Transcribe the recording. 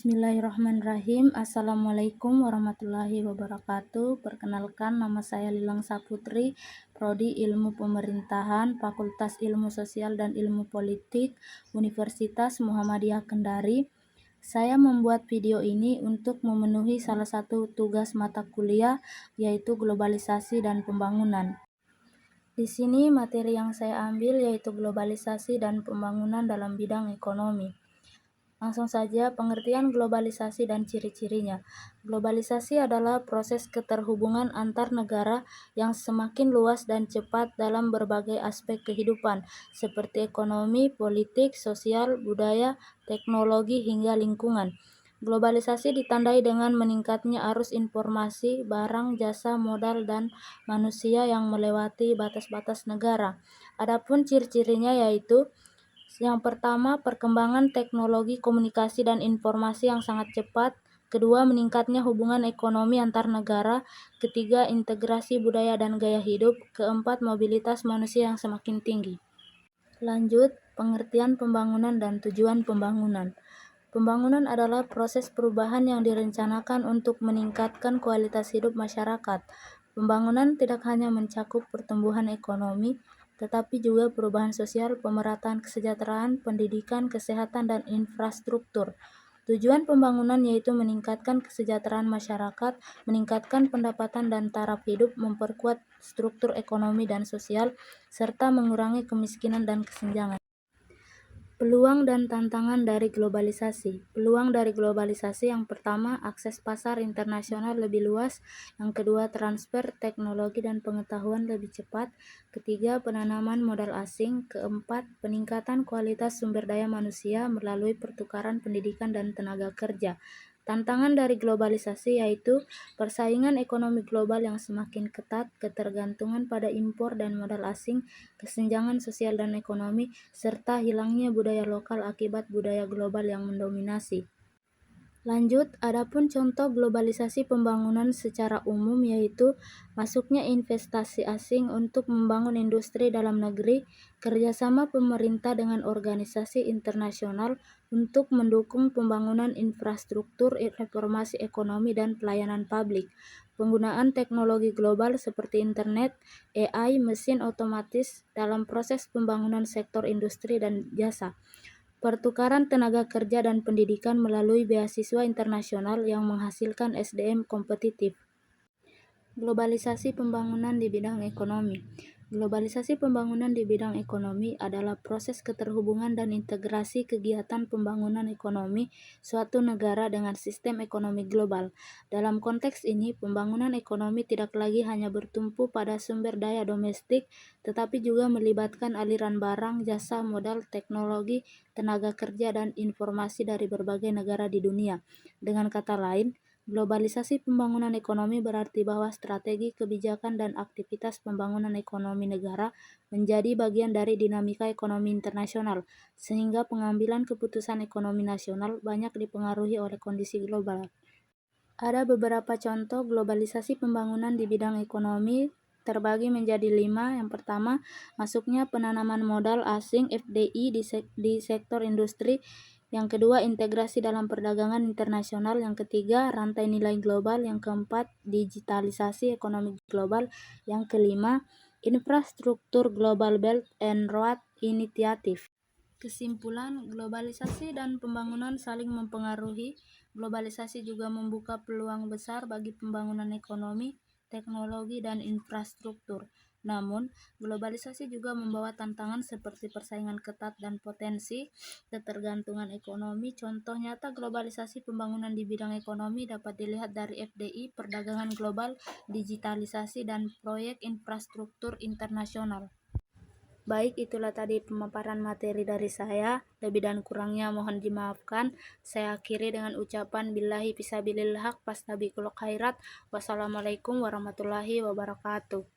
Bismillahirrahmanirrahim. Assalamualaikum warahmatullahi wabarakatuh. Perkenalkan, nama saya Lilang Saputri, Prodi Ilmu Pemerintahan, Fakultas Ilmu Sosial dan Ilmu Politik, Universitas Muhammadiyah Kendari. Saya membuat video ini untuk memenuhi salah satu tugas mata kuliah, yaitu globalisasi dan pembangunan. Di sini materi yang saya ambil yaitu globalisasi dan pembangunan dalam bidang ekonomi. Langsung saja, pengertian globalisasi dan ciri-cirinya. Globalisasi adalah proses keterhubungan antar negara yang semakin luas dan cepat dalam berbagai aspek kehidupan, seperti ekonomi, politik, sosial, budaya, teknologi, hingga lingkungan. Globalisasi ditandai dengan meningkatnya arus informasi, barang, jasa, modal, dan manusia yang melewati batas-batas negara. Adapun ciri-cirinya yaitu yang pertama, perkembangan teknologi komunikasi dan informasi yang sangat cepat. Kedua, meningkatnya hubungan ekonomi antar negara. Ketiga, integrasi budaya dan gaya hidup. Keempat, mobilitas manusia yang semakin tinggi. Lanjut, pengertian pembangunan dan tujuan pembangunan. Pembangunan adalah proses perubahan yang direncanakan untuk meningkatkan kualitas hidup masyarakat. Pembangunan tidak hanya mencakup pertumbuhan ekonomi, tetapi juga perubahan sosial, pemerataan kesejahteraan, pendidikan, kesehatan, dan infrastruktur. Tujuan pembangunan yaitu meningkatkan kesejahteraan masyarakat, meningkatkan pendapatan dan taraf hidup, memperkuat struktur ekonomi dan sosial, serta mengurangi kemiskinan dan kesenjangan. Peluang dan tantangan dari globalisasi. Peluang dari globalisasi yang pertama, akses pasar internasional lebih luas. Yang kedua, transfer teknologi dan pengetahuan lebih cepat. Ketiga, penanaman modal asing. Keempat, peningkatan kualitas sumber daya manusia melalui pertukaran pendidikan dan tenaga kerja. Tantangan dari globalisasi yaitu persaingan ekonomi global yang semakin ketat, ketergantungan pada impor dan modal asing, kesenjangan sosial dan ekonomi, serta hilangnya budaya lokal akibat budaya global yang mendominasi. Lanjut, adapun contoh globalisasi pembangunan secara umum yaitu masuknya investasi asing untuk membangun industri dalam negeri, kerjasama pemerintah dengan organisasi internasional untuk mendukung pembangunan infrastruktur, reformasi ekonomi dan pelayanan publik, penggunaan teknologi global seperti internet, AI, mesin otomatis dalam proses pembangunan sektor industri dan jasa, pertukaran tenaga kerja dan pendidikan melalui beasiswa internasional yang menghasilkan SDM kompetitif. Globalisasi pembangunan di bidang ekonomi. Globalisasi pembangunan di bidang ekonomi adalah proses keterhubungan dan integrasi kegiatan pembangunan ekonomi suatu negara dengan sistem ekonomi global. Dalam konteks ini, pembangunan ekonomi tidak lagi hanya bertumpu pada sumber daya domestik, tetapi juga melibatkan aliran barang, jasa, modal, teknologi, tenaga kerja, dan informasi dari berbagai negara di dunia. Dengan kata lain, globalisasi pembangunan ekonomi berarti bahwa strategi, kebijakan, dan aktivitas pembangunan ekonomi negara menjadi bagian dari dinamika ekonomi internasional, sehingga pengambilan keputusan ekonomi nasional banyak dipengaruhi oleh kondisi global. Ada beberapa contoh globalisasi pembangunan di bidang ekonomi terbagi menjadi 5. Yang pertama, masuknya penanaman modal asing FDI di sektor industri. Yang kedua, integrasi dalam perdagangan internasional. Yang ketiga, rantai nilai global. Yang keempat, digitalisasi ekonomi global. Yang kelima, infrastruktur Global Belt and Road Initiative. Kesimpulan, globalisasi dan pembangunan saling mempengaruhi. Globalisasi juga membuka peluang besar bagi pembangunan ekonomi, teknologi, dan infrastruktur. Namun, globalisasi juga membawa tantangan seperti persaingan ketat dan potensi ketergantungan ekonomi. Contoh nyata globalisasi pembangunan di bidang ekonomi dapat dilihat dari FDI, perdagangan global, digitalisasi, dan proyek infrastruktur internasional. Baik, itulah tadi pemaparan materi dari saya. Lebih dan kurangnya mohon dimaafkan. Saya akhiri dengan ucapan billahi fisabilillah haq fastabiqul khairat. Wassalamualaikum warahmatullahi wabarakatuh.